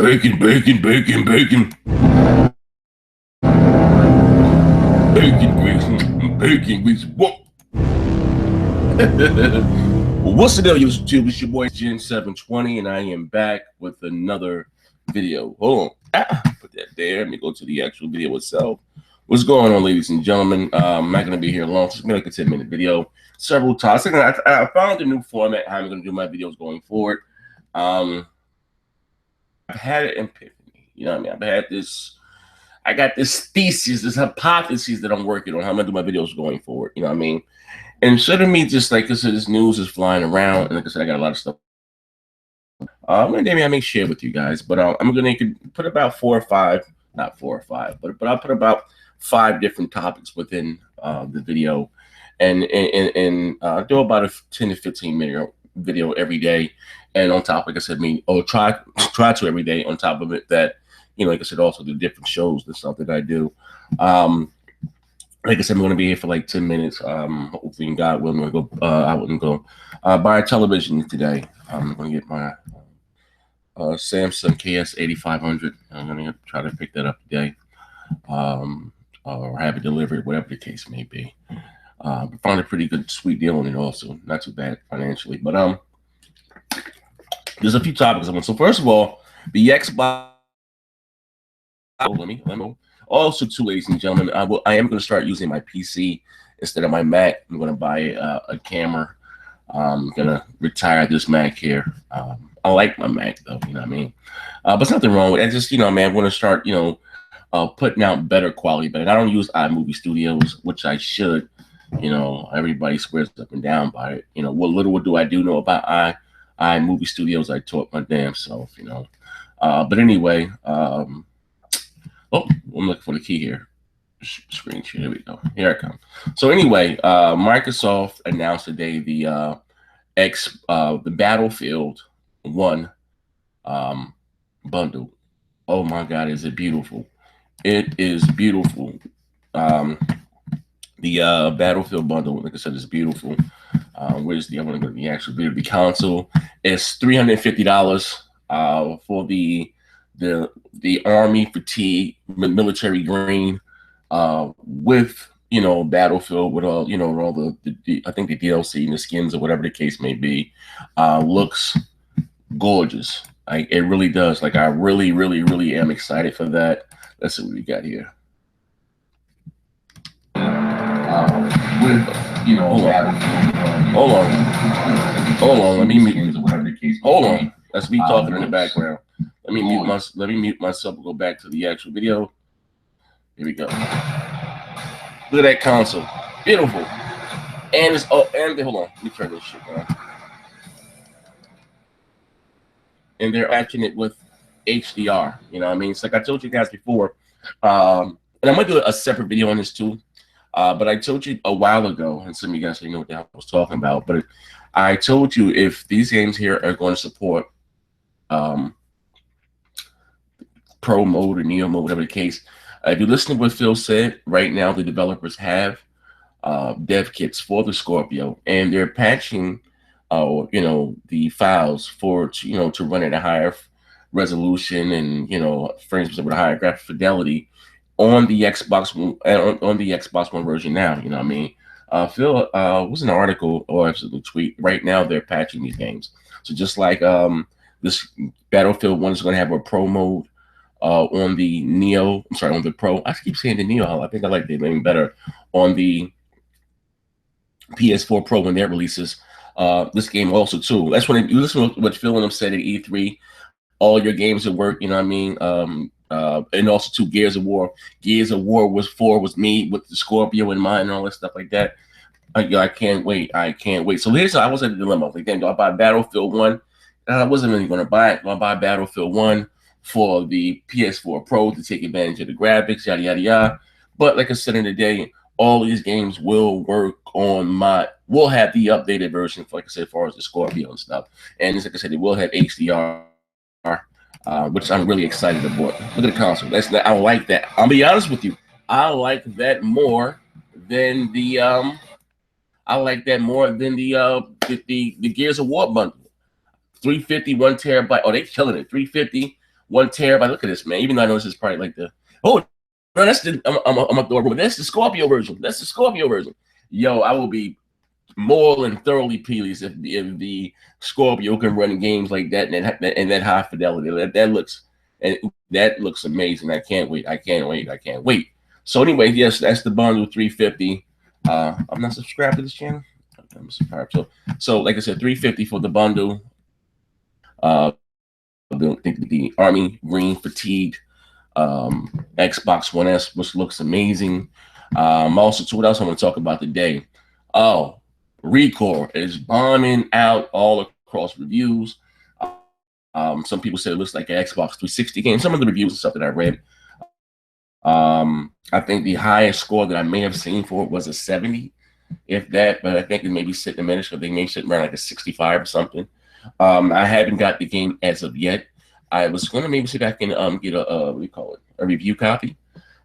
bacon, bacon, bacon, bacon. Bacon grease, bacon grease. Whoa. Well, what's the deal, YouTube? It's your boy Gen720, and I am back with another video. Hold on. Put that there. Let me go to the actual video itself. What's going on, ladies and gentlemen? I'm not going to be here long. It's going to be like a 10-minute video. Several times. I found a new format how I'm going to do my videos going forward. I've had an epiphany. You know what I mean? I got this thesis, this hypothesis that I'm working on how I'm going to do my videos going forward. You know what I mean? And instead of me just, like I said, this news is flying around. And like I said, I got a lot of stuff. One day I may share with you guys. But I'm going to put about 4 or 5, not 4 or 5, but I'll put about 5 different topics within the video. And do about a 10 to 15 minute video every day. And on top, like I said, try to every day on top of it that, you know, like I said, also the different shows and stuff that I do. Like I said, I'm going to be here for like 10 minutes. Hopefully, God willing, I'm going to go out and go buy a television today. I'm going to get my Samsung KS8500. I'm going to try to pick that up today or have it delivered, whatever the case may be. I found a pretty good, sweet deal on it also. Not too bad financially. But there's a few topics I want. So first of all, the Xbox. Let me know. Also, too, ladies and gentlemen, I am going to start using my PC instead of my Mac. I'm going to buy a camera. I'm going to retire this Mac here. I like my Mac, though, you know what I mean? But there's nothing wrong with it. I just, you know, man, I want to start, you know, putting out better quality. But I don't use iMovie Studios, which I should. You know, everybody swears up and down by it. You know, what little do I do know about iMovie Studios? I taught my damn self, you know. But anyway, oh, I'm looking for the key here. Screen share. Here we go. Here I come. So anyway, Microsoft announced today the Battlefield 1 bundle. Oh my God, is it beautiful? It is beautiful. The Battlefield bundle, like I said, is beautiful. Where's the? I want to go to the actual video. The console is $350 for the Army fatigue military green with, you know, Battlefield with all, you know, all the I think the DLC and the skins or whatever the case may be. Looks gorgeous. It really does. Like, I really, really, really am excited for that. Let's see what we got here. With, you know, hold on. Let me mute. Hold on. That's me talking in the background. Let me mute myself and go back to the actual video. Here we go. Look at that console. Beautiful. And it's hold on. Let me turn this shit on. And they're matching it with HDR. You know what I mean? It's like I told you guys before. And I'm gonna do a separate video on this too. But I told you a while ago, and some of you guys know what the hell I was talking about, but I told you if these games here are going to support Pro mode or Neo mode, whatever the case. If you listen to what Phil said, right now the developers have dev kits for the Scorpio, and they're patching, you know, the files for to run at a higher resolution and, you know, frames with a higher graphic fidelity on the Xbox One version now. You know what I mean? Phil was an article or actually a tweet. Right now they're patching these games, so just like this Battlefield 1 is going to have a Pro mode. On the Neo, I'm sorry, on the Pro. I keep saying the Neo. I think I like the name better. On the PS4 Pro when that releases, this game also too. That's when you listen to what Phil and them said at E3. All your games will work. You know what I mean? And also too, Gears of War. Gears of War was me with the Scorpio in mind and all that stuff like that. I can't wait. I can't wait. So I was at a dilemma. Like, then do I buy Battlefield 1? I wasn't really going to buy it. Do I buy Battlefield 1? For the PS4 Pro to take advantage of the graphics, yada, yada, yada. But like I said in the day, all these games will work on we'll have the updated version, for, like I said, as far as the Scorpio and stuff. And like I said, it will have HDR, which I'm really excited about. Look at the console. I like that. I'll be honest with you. I like that more than the Gears of War bundle. 350, 1 terabyte. Oh, they killing it. 350. 1 terabyte. Look at this, man. Even though I know this is probably like the no, that's the I'm up the that's the Scorpio version. That's the Scorpio version. Yo, I will be more than thoroughly pleased if the Scorpio can run games like that and that high fidelity. That looks amazing. I can't wait. I can't wait. I can't wait. So anyway, yes, that's the bundle 350. I'm not subscribed to this channel. I'm subscribed. So like I said, 350 for the bundle. The army green fatigued Xbox One S, which looks amazing. Also, what else I want to talk about today? Oh, Recore is bombing out all across reviews. Some people say it looks like an Xbox 360 game. Some of the reviews and stuff that I read. I think the highest score that I may have seen for it was a 70, if that, but I think it may be sitting a minute, so they may sit around like a 65 or something. I haven't got the game as of yet. I was going to maybe see if I can get a what do you call it, a review copy.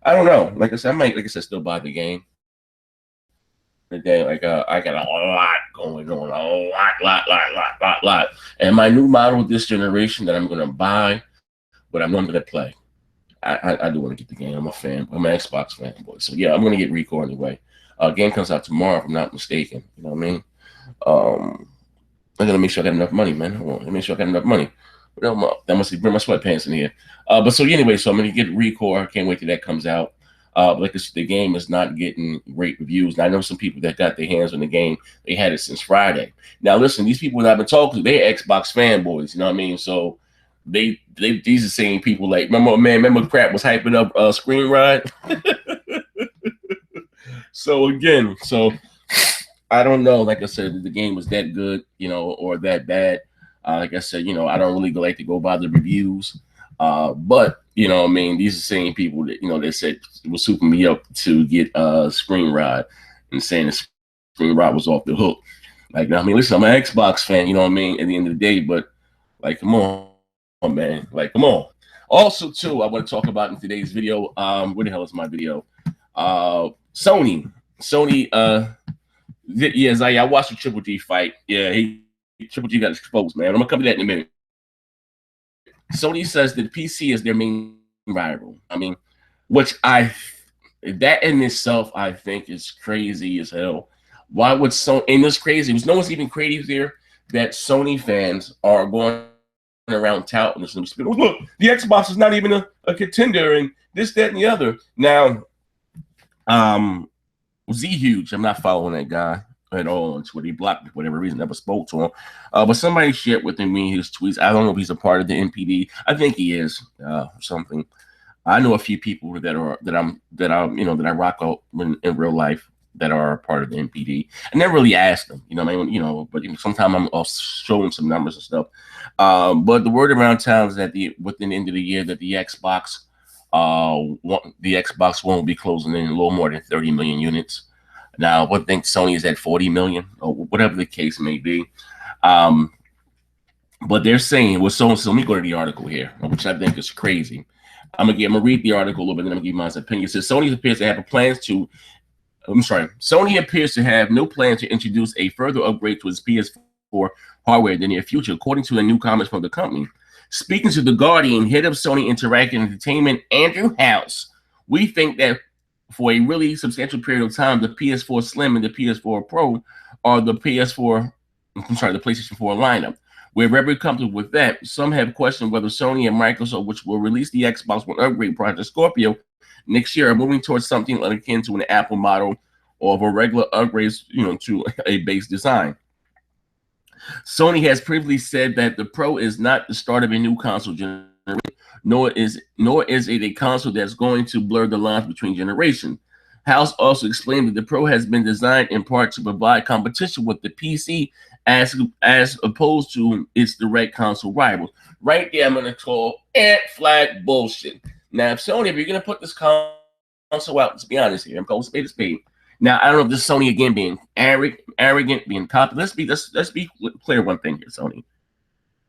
I don't know. Like I said, I might, like I said, still buy the game. Today, like I got a lot going on, a lot. And my new model this generation that I'm going to buy, but I'm not going to play. I do want to get the game. I'm a fan. I'm an Xbox fanboy. So yeah, I'm going to get Recore anyway. Game comes out tomorrow, if I'm not mistaken. You know what I mean? I'm gonna make sure I got enough money, man. Hold on, let me make sure I got enough money. That must bring my sweatpants in here. But so anyway, so I'm gonna get Recore. Can't wait till that comes out. Like the game is not getting great reviews. And I know some people that got their hands on the game. They had it since Friday. Now listen, these people that I've been talking to, they're Xbox fanboys. You know what I mean? So these are the same people. Like remember Crap was hyping up Screen Ride. So again, I don't know. Like I said, the game was that good, or that bad. Like I said, I don't really like to go by the reviews. But I mean, these are the same people that they said was souping me up to get Screen Ride and saying the Screen Ride was off the hook. Like, I mean, listen, I'm an Xbox fan. You know what I mean? At the end of the day, but like, come on, man. Like, come on. Also, too, I want to talk about in today's video. Where the hell is my video? Sony. Yes, I watched the Triple G fight. Yeah, Triple G got exposed, man. I'm gonna come to that in a minute. Sony says that PC is their main rival. I mean, that in itself I think is crazy as hell. Why would Sony? And it's crazy. No one's even crazier that Sony fans are going around touting this. Look, the Xbox is not even a contender, and this, that, and the other. Now, Z Huge, I'm not following that guy at all on Twitter. He blocked me for whatever reason. Never spoke to him. But somebody shared with me his tweets. I don't know if he's a part of the NPD. I think he is. Something. I know a few people that I rock out in real life that are part of the NPD. I never really asked them. But sometimes I'm showing some numbers and stuff. But the word around town is that within the end of the year that the Xbox won't be closing in a little more than 30 million units. Now, I think Sony is at 40 million or whatever the case may be. But they're saying, so let me go to the article here, which I think is crazy. I'm gonna read the article a little bit, and then I'm gonna give my opinion. It says Sony appears to have no plans to introduce a further upgrade to its PS4 hardware in the near future, according to the new comments from the company. Speaking to The Guardian, head of Sony Interactive Entertainment, Andrew House, we think that for a really substantial period of time, the PS4 Slim and the PS4 Pro are the PlayStation 4 lineup. We're very comfortable with that. Some have questioned whether Sony and Microsoft, which will release the Xbox One upgrade Project Scorpio next year, are moving towards something akin to an Apple model or of a regular upgrades, to a base design. Sony has previously said that the Pro is not the start of a new console generation, nor is it a console that's going to blur the lines between generations. House also explained that the Pro has been designed in part to provide competition with the PC as opposed to its direct console rivals. Right there, I'm going to call flag bullshit. Now, if you're going to put this console out, let's be honest here, I'm calling spade a spade. Now, I don't know if this is Sony again being arrogant, being cocky. Let's be clear one thing here, Sony.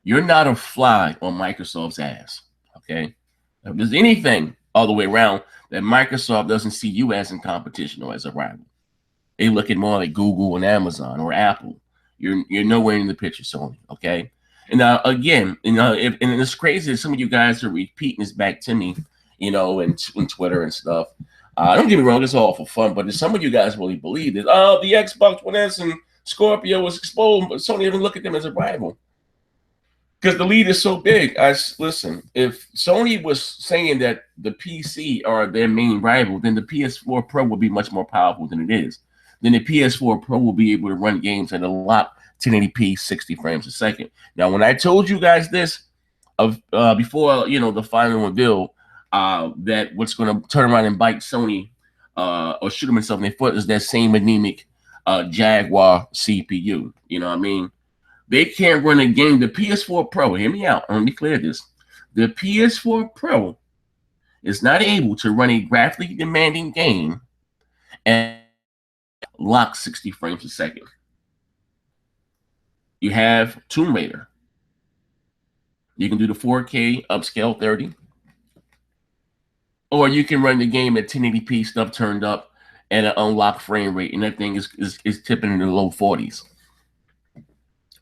You're not a fly on Microsoft's ass, okay? If there's anything all the way around that Microsoft doesn't see you as in competition or as a rival, they look at more like Google and Amazon or Apple. You're nowhere in the picture, Sony, okay? And again, and it's crazy that some of you guys are repeating this back to me, in Twitter and stuff. Don't get me wrong, it's all for fun, but some of you guys really believe that, the Xbox One S and Scorpio was exposed, but Sony even look at them as a rival. Because the lead is so big. Listen, if Sony was saying that the PC are their main rival, then the PS4 Pro would be much more powerful than it is. Then the PS4 Pro will be able to run games at a lot 1080p 60 frames a second. Now, when I told you guys this before, the final reveal, that what's going to turn around and bite Sony or shoot them in their foot is that same anemic Jaguar CPU. You know what I mean? They can't run a game. The PS4 Pro, hear me out. Let me clear this. The PS4 Pro is not able to run a graphically demanding game and lock 60 frames a second. You have Tomb Raider. You can do the 4K upscale 30. Or you can run the game at 1080p stuff turned up at an unlocked frame rate, and that thing is tipping in the low 40s.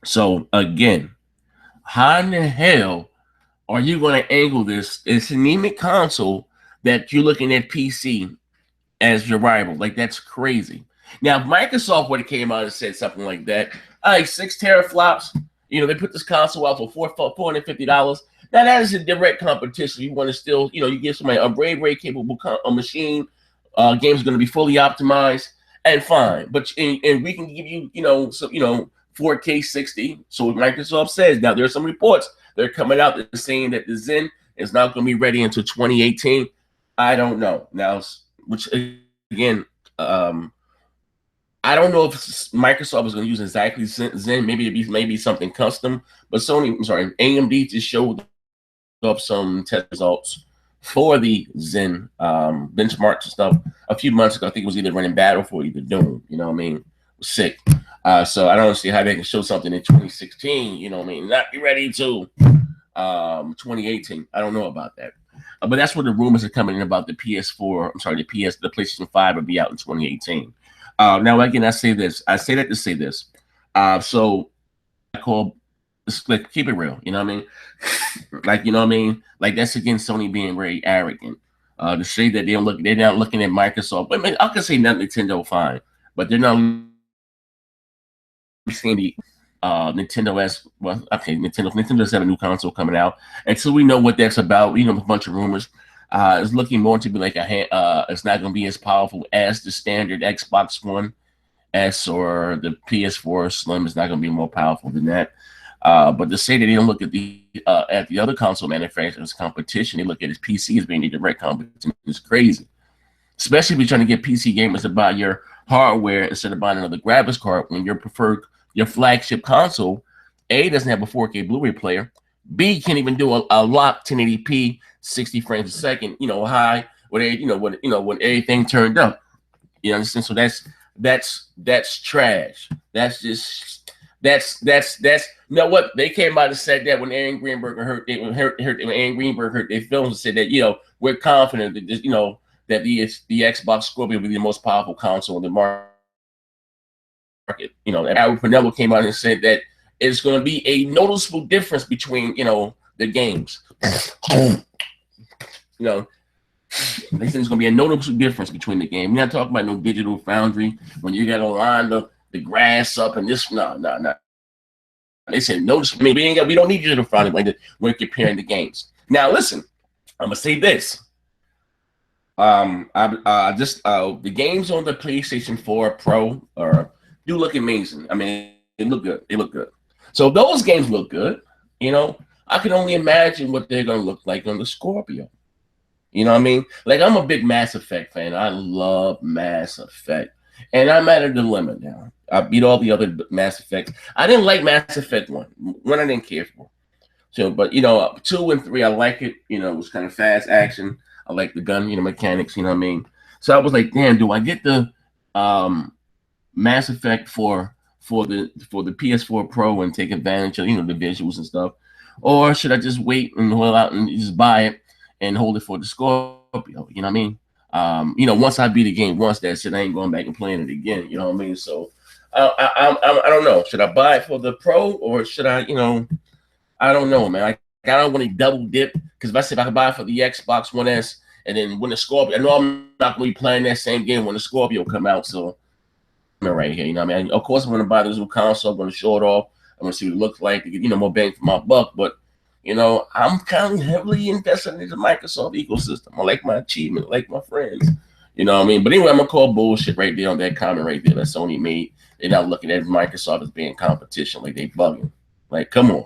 So again, how in the hell are you going to angle this anemic console that you're looking at PC as your rival? Like, that's crazy. Now, if Microsoft would have came out and said something like that, 6 teraflops, they put this console out for $450. Now, that is a direct competition. You want to still, you give somebody a very capable machine. Game's going to be fully optimized and fine. But and we can give you, 4K 60. So what Microsoft says, now there's some reports that are coming out that are saying that the Zen is not going to be ready until 2018. I don't know. Now, which again, I don't know if Microsoft is going to use exactly Zen. Maybe something custom. But AMD just showed up some test results for the Zen benchmarks and stuff a few months ago. I think it was either running Battlefield or either Doom. You know what I mean? It was sick. So I don't see how they can show something in 2016. Not be ready to 2018. I don't know about that. But that's where the rumors are coming in about the PS4. The PlayStation 5 will be out in 2018. Now, again, I say this. I say that to say this. So I call, like, keep it real. You know what I mean? Like, that's against Sony being very arrogant. To say that they're not looking at Microsoft. I mean, I can say not Nintendo, fine, but they're not seeing the Nintendo as well. Okay, Nintendo does have a new console coming out, and so we know what that's about. A bunch of rumors. It's looking more to be like it's not going to be as powerful as the standard Xbox One S or the PS4 Slim. Is not going to be more powerful than that. But to say that they don't look at the other console manufacturers' competition, they look at his PC as being a direct competition, is crazy. Especially if you're trying to get PC gamers to buy your hardware instead of buying another graphics card when your flagship console, A, doesn't have a 4K Blu-ray player, B, can't even do a lock 1080p 60 frames a second, high when everything turned up. You understand? So that's trash. That's you know what? They came out and said that when Aaron Greenberg hurt their films and said that, we're confident that that the Xbox Scorpio will be the most powerful console in the market. Aaron Pinello came out and said that it's going to be a noticeable difference between, the games. They think there's going to be a noticeable difference between the game. We're not talking about no digital foundry when you got to line the grass up and this. No. They said noticeable. I mean, we don't need digital foundry like that. We're comparing the games. Now, listen, I'm going to say this. The games on the PlayStation 4 Pro do look amazing. I mean, they look good. So those games look good. I can only imagine what they're going to look like on the Scorpio. You know what I mean? Like, I'm a big Mass Effect fan. I love Mass Effect. And I'm at a dilemma now. I beat all the other Mass Effects. I didn't like Mass Effect 1. 1 I didn't care for. So, but, 2 and 3, I like it. It was kind of fast action. I like the gun, mechanics, you know what I mean? So I was like, damn, do I get the Mass Effect for the PS4 Pro and take advantage of, the visuals and stuff? Or should I just wait and hold out and just buy it and hold it for the Scorpio? You know what I mean? Once I beat the game once, that's it. I ain't going back and playing it again. You know what I mean? So I don't know. Should I buy it for the Pro or should I, I don't know, man. I don't want to double dip because if I could buy it for the Xbox One S and then when the Scorpio, I know I'm not going to be playing that same game when the Scorpio come out. So I'm right here, you know what I mean? Of course, I'm going to buy this new console. I'm going to show it off. I'm going to see what it looks like to get, you know, more bang for my buck. But, you know, I'm kind of heavily invested in the Microsoft ecosystem. I like my achievement, I like my friends. You know what I mean? But anyway, I'm going to call bullshit right there on that comment right there that Sony made. They're not looking at Microsoft as being competition. Like, they bugging. Like, come on.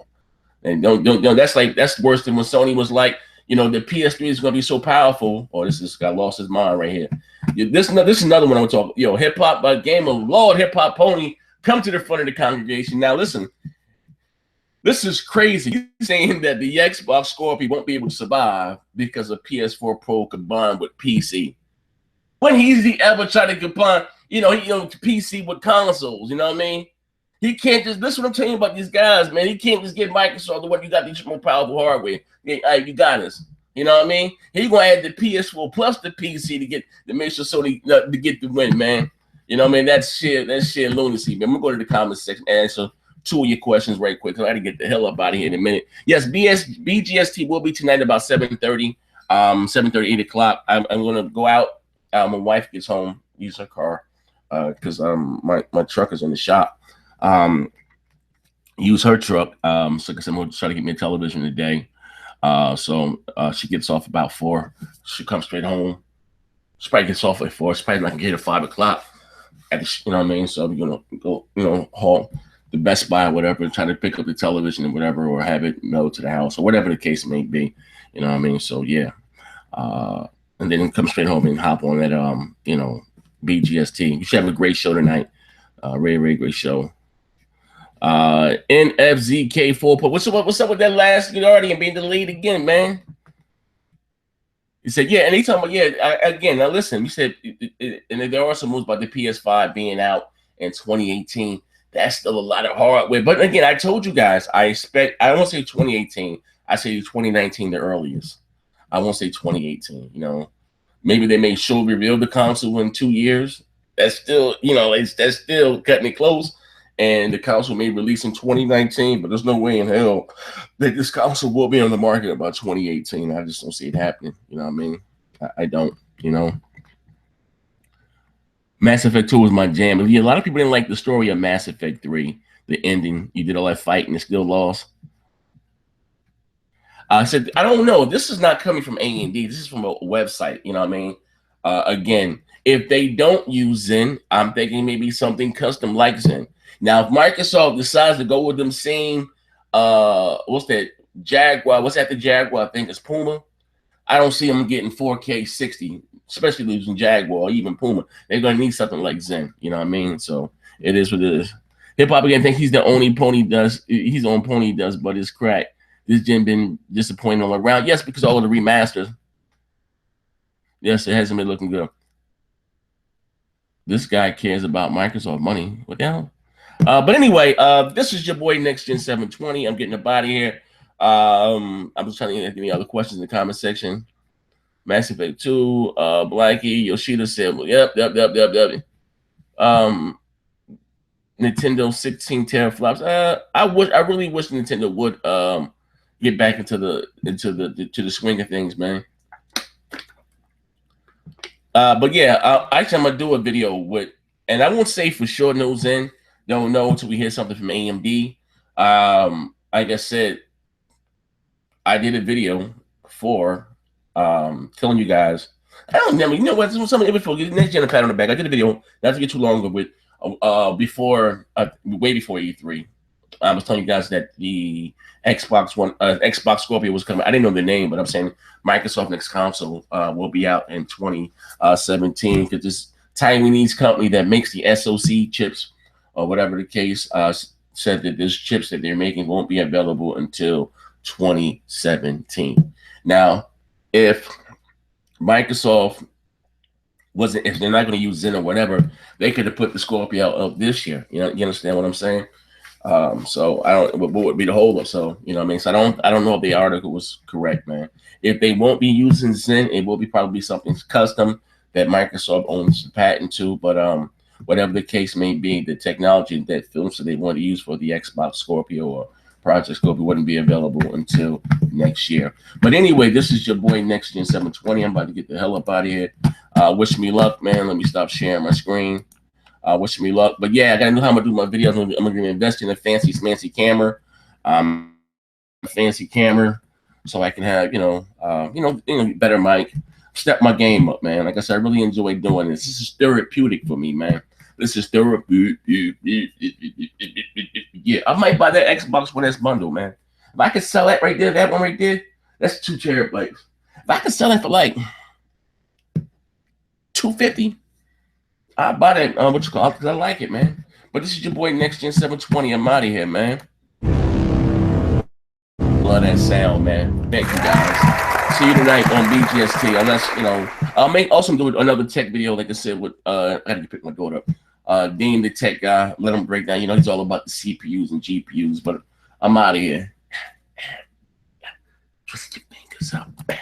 And don't that's worse than when Sony was like, you know, the PS3 is going to be so powerful. Oh, this guy lost his mind right here. This is another one I'm talking. Yo, hip hop by Game of Lord, Hip Hop Pony, come to the front of the congregation. Now, listen, this is crazy. He's saying that the Xbox Scorpio won't be able to survive because of PS4 Pro combined with PC. When he's the ever try to combine, PC with consoles, you know what I mean? He can't just, this is what I'm telling you about these guys, man. He can't just get Microsoft the one you got these more powerful hardware. You got us. You know what I mean? He's gonna add the PS4 plus the PC to make sure Sony to get the win, man. You know what I mean? That's sheer lunacy, man. I'm gonna go to the comment section and answer 2 of your questions right quick. I gotta get the hell up out of here in a minute. Yes, BGST will be tonight about 7:30, 8 o'clock. I'm gonna go out. My wife gets home, use her car, because my truck is in the shop. Use her truck. So I'm gonna try to get me a television today. So she gets off about 4. She comes straight home. She probably gets off at 4. She probably not gonna get at 5 o'clock. You know what I mean? So we're gonna go, haul the Best Buy or whatever, try to pick up the television or whatever, or have it mailed to the house or whatever the case may be. You know what I mean? So yeah. And then come straight home and hop on that BGST. You should have a great show tonight. Really great show. NFZK4. What's up with that last Guardian being delayed again, man? He said, yeah, and he talking about, again, now listen, you said, and there are some moves about the PS5 being out in 2018. That's still a lot of hardware. But again, I told you guys, I won't say 2018. I say 2019 the earliest. I won't say 2018, Maybe they may reveal the console in 2 years. That's still, that's still cutting it close. And the console may release in 2019, but there's no way in hell that this console will be on the market about 2018. I just don't see it happening. You know what I mean? I don't, Mass Effect 2 was my jam. A lot of people didn't like the story of Mass Effect 3, the ending. You did all that fighting and still lost. I said, I don't know. This is not coming from A&D. This is from a website. You know what I mean? Again, if they don't use Zen, I'm thinking maybe something custom like Zen. Now, if Microsoft decides to go with them same, what's that, Jaguar? What's that, the Jaguar? I think it's Puma. I don't see them getting 4K 60, especially using Jaguar or even Puma. They're going to need something like Zen. You know what I mean? So it is what it is. Hip Hop again think he's the only pony does. He's the only pony does, but it's crack. This gen been disappointing all around. Yes, because all of the remasters. Yes, it hasn't been looking good. This guy cares about Microsoft money. What the hell? But anyway, this is your boy Next Gen 720. I'm getting up out of here. I'm just trying to get any other questions in the comment section. Mass Effect 2, Blackie, Yoshida said, well, yep. Nintendo 16 teraflops. I really wish Nintendo would get back into the swing of things, man. But yeah, actually I'm gonna do a video with, and I won't say for sure no Zen. Don't know until we hear something from AMD. Like I said, I did a video for telling you guys. I don't remember. You know what? Something before next gen pat on the back. I did a video not to get too long with way before E3. I was telling you guys that the Xbox Scorpio was coming. I didn't know the name, but I'm saying Microsoft next console will be out in 2017 because this Taiwanese company that makes the SoC chips or whatever the case said that this chips that they're making won't be available until 2017. Now, if Microsoft if they're not going to use Zen or whatever, they could have put the Scorpio out of this year. You understand what I'm saying? So I don't. What would be the holdup? So you know what I mean. So I don't know if the article was correct, man. If they won't be using Zen, it will be probably something custom that Microsoft owns the patent to. But whatever the case may be, the technology that films that they want to use for the Xbox Scorpio or Project Scorpio wouldn't be available until next year. But anyway, this is your boy Next Gen 720. I'm about to get the hell up out of here. Wish me luck, man. Let me stop sharing my screen. Wish me luck. But yeah, I gotta know how I'm gonna do my videos. I'm gonna invest in a fancy camera. Fancy camera, so I can have better mic. Step my game up, man. Like I said, I really enjoy doing this. This is therapeutic for me, man. This is therapeutic. Yeah, I might buy that Xbox One S bundle, man. If I could sell that right there, that one right there, that's 2 terabytes. If I could sell that for like $250, I'll buy that. What you call it? Because I like it, man. But this is your boy Next Gen 720. I'm out of here, man. Love that sound, man. Thank you guys. See you tonight on BGST. Unless, I'll make also do another tech video, like I said, with I had to pick my daughter up. Dean, the tech guy, let him break down. He's all about the CPUs and GPUs, but I'm out of here. Twist your fingers up. Bang.